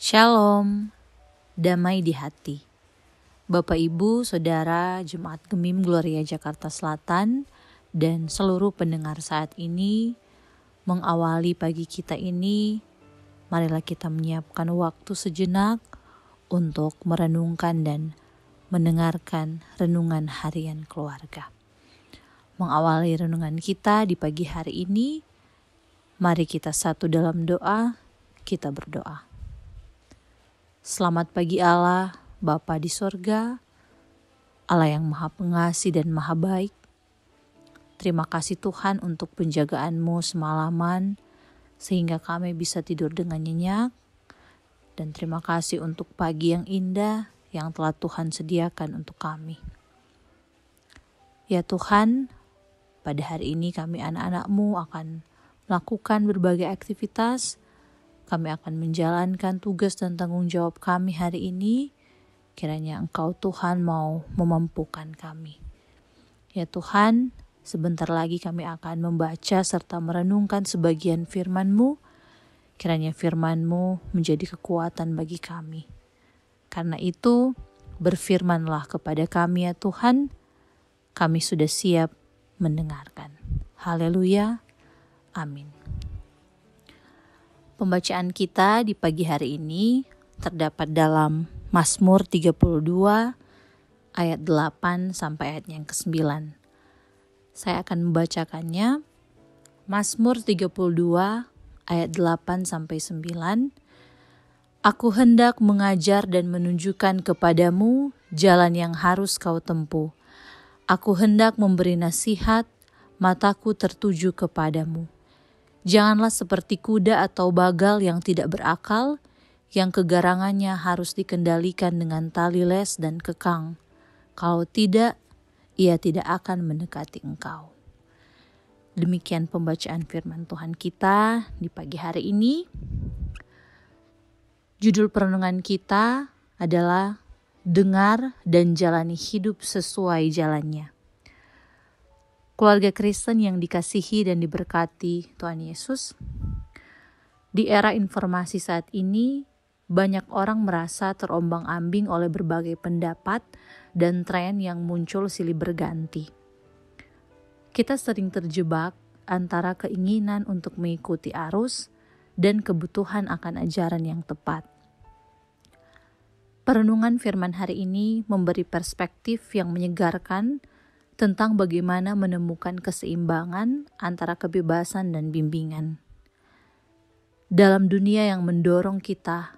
Shalom, damai di hati. Bapak Ibu, Saudara, Jemaat Gemim Gloria Jakarta Selatan, dan seluruh pendengar saat ini, mengawali pagi kita ini, marilah kita menyiapkan waktu sejenak untuk merenungkan dan mendengarkan renungan harian keluarga. Mengawali renungan kita di pagi hari ini, mari kita satu dalam doa, kita berdoa. Selamat pagi Allah, Bapa di sorga, Allah yang maha pengasih dan maha baik. Terima kasih Tuhan untuk penjagaan-Mu semalaman, sehingga kami bisa tidur dengan nyenyak. Dan terima kasih untuk pagi yang indah yang telah Tuhan sediakan untuk kami. Ya Tuhan, pada hari ini kami anak-anak-Mu akan melakukan berbagai aktivitas. Kami akan menjalankan tugas dan tanggung jawab kami hari ini. Kiranya Engkau Tuhan mau memampukan kami. Ya Tuhan, sebentar lagi kami akan membaca serta merenungkan sebagian firman-Mu. Kiranya firman-Mu menjadi kekuatan bagi kami. Karena itu, berfirmanlah kepada kami ya Tuhan. Kami sudah siap mendengarkan. Haleluya. Amin. Pembacaan kita di pagi hari ini terdapat dalam Mazmur 32 ayat 8 sampai ayat yang ke-9. Saya akan membacakannya. Mazmur 32 ayat 8 sampai 9. Aku hendak mengajar dan menunjukkan kepadamu jalan yang harus kau tempuh. Aku hendak memberi nasihat, mataku tertuju kepadamu. Janganlah seperti kuda atau bagal yang tidak berakal, yang kegarangannya harus dikendalikan dengan tali les dan kekang. Kalau tidak, ia tidak akan mendekati engkau. Demikian pembacaan firman Tuhan kita di pagi hari ini. Judul perenungan kita adalah Dengar dan jalani hidup sesuai jalannya. Keluarga Kristen yang dikasihi dan diberkati Tuhan Yesus, di era informasi saat ini, banyak orang merasa terombang-ambing oleh berbagai pendapat dan tren yang muncul silih berganti. Kita sering terjebak antara keinginan untuk mengikuti arus dan kebutuhan akan ajaran yang tepat. Perenungan firman hari ini memberi perspektif yang menyegarkan tentang bagaimana menemukan keseimbangan antara kebebasan dan bimbingan. Dalam dunia yang mendorong kita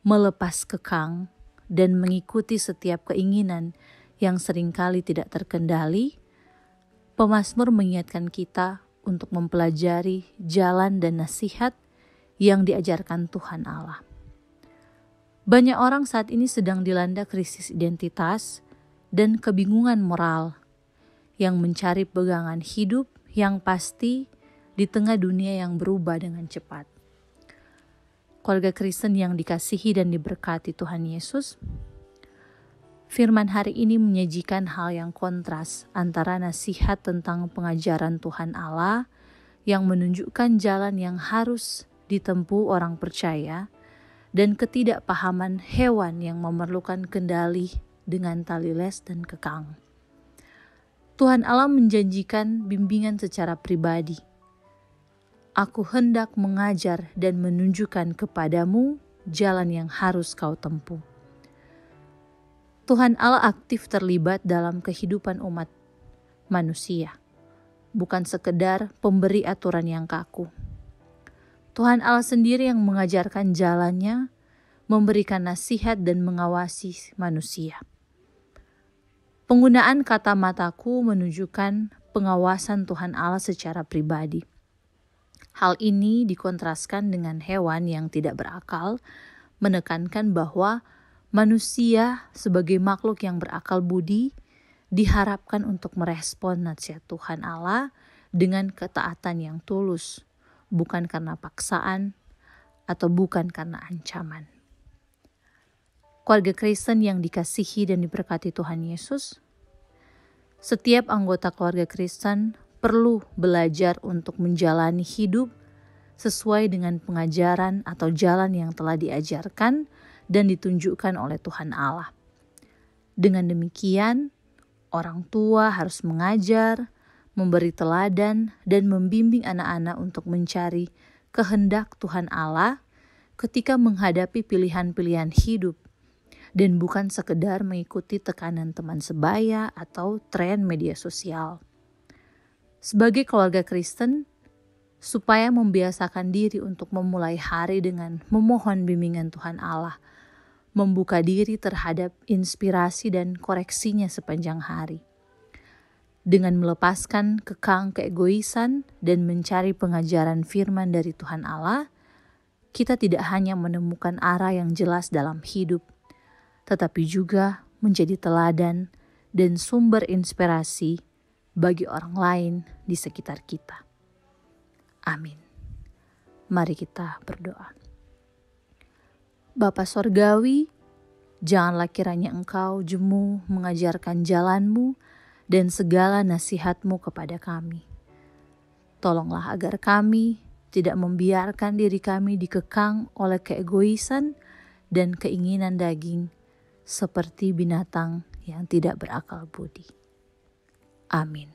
melepas kekang dan mengikuti setiap keinginan yang seringkali tidak terkendali, pemazmur mengingatkan kita untuk mempelajari jalan dan nasihat yang diajarkan Tuhan Allah. Banyak orang saat ini sedang dilanda krisis identitas dan kebingungan moral, yang mencari pegangan hidup yang pasti di tengah dunia yang berubah dengan cepat. Keluarga Kristen yang dikasihi dan diberkati Tuhan Yesus, firman hari ini menyajikan hal yang kontras antara nasihat tentang pengajaran Tuhan Allah yang menunjukkan jalan yang harus ditempuh orang percaya dan ketidakpahaman hewan yang memerlukan kendali dengan tali les dan kekang. Tuhan Allah menjanjikan bimbingan secara pribadi. Aku hendak mengajar dan menunjukkan kepadamu jalan yang harus kau tempuh. Tuhan Allah aktif terlibat dalam kehidupan umat manusia, bukan sekedar pemberi aturan yang kaku. Tuhan Allah sendiri yang mengajarkan jalannya, memberikan nasihat dan mengawasi manusia. Penggunaan kata mataku menunjukkan pengawasan Tuhan Allah secara pribadi. Hal ini dikontraskan dengan hewan yang tidak berakal, menekankan bahwa manusia sebagai makhluk yang berakal budi diharapkan untuk merespon nasihat Tuhan Allah dengan ketaatan yang tulus, bukan karena paksaan atau bukan karena ancaman. Keluarga Kristen yang dikasihi dan diberkati Tuhan Yesus, setiap anggota keluarga Kristen perlu belajar untuk menjalani hidup sesuai dengan pengajaran atau jalan yang telah diajarkan dan ditunjukkan oleh Tuhan Allah. Dengan demikian, orang tua harus mengajar, memberi teladan, dan membimbing anak-anak untuk mencari kehendak Tuhan Allah ketika menghadapi pilihan-pilihan hidup, dan bukan sekedar mengikuti tekanan teman sebaya atau tren media sosial. Sebagai keluarga Kristen, supaya membiasakan diri untuk memulai hari dengan memohon bimbingan Tuhan Allah, membuka diri terhadap inspirasi dan koreksinya sepanjang hari. Dengan melepaskan kekang keegoisan dan mencari pengajaran firman dari Tuhan Allah, kita tidak hanya menemukan arah yang jelas dalam hidup, tetapi juga menjadi teladan dan sumber inspirasi bagi orang lain di sekitar kita. Amin. Mari kita berdoa. Bapa Sorgawi, janganlah kiranya Engkau jemu mengajarkan jalan-Mu dan segala nasihat-Mu kepada kami. Tolonglah agar kami tidak membiarkan diri kami dikekang oleh keegoisan dan keinginan daging seperti binatang yang tidak berakal budi. Amin.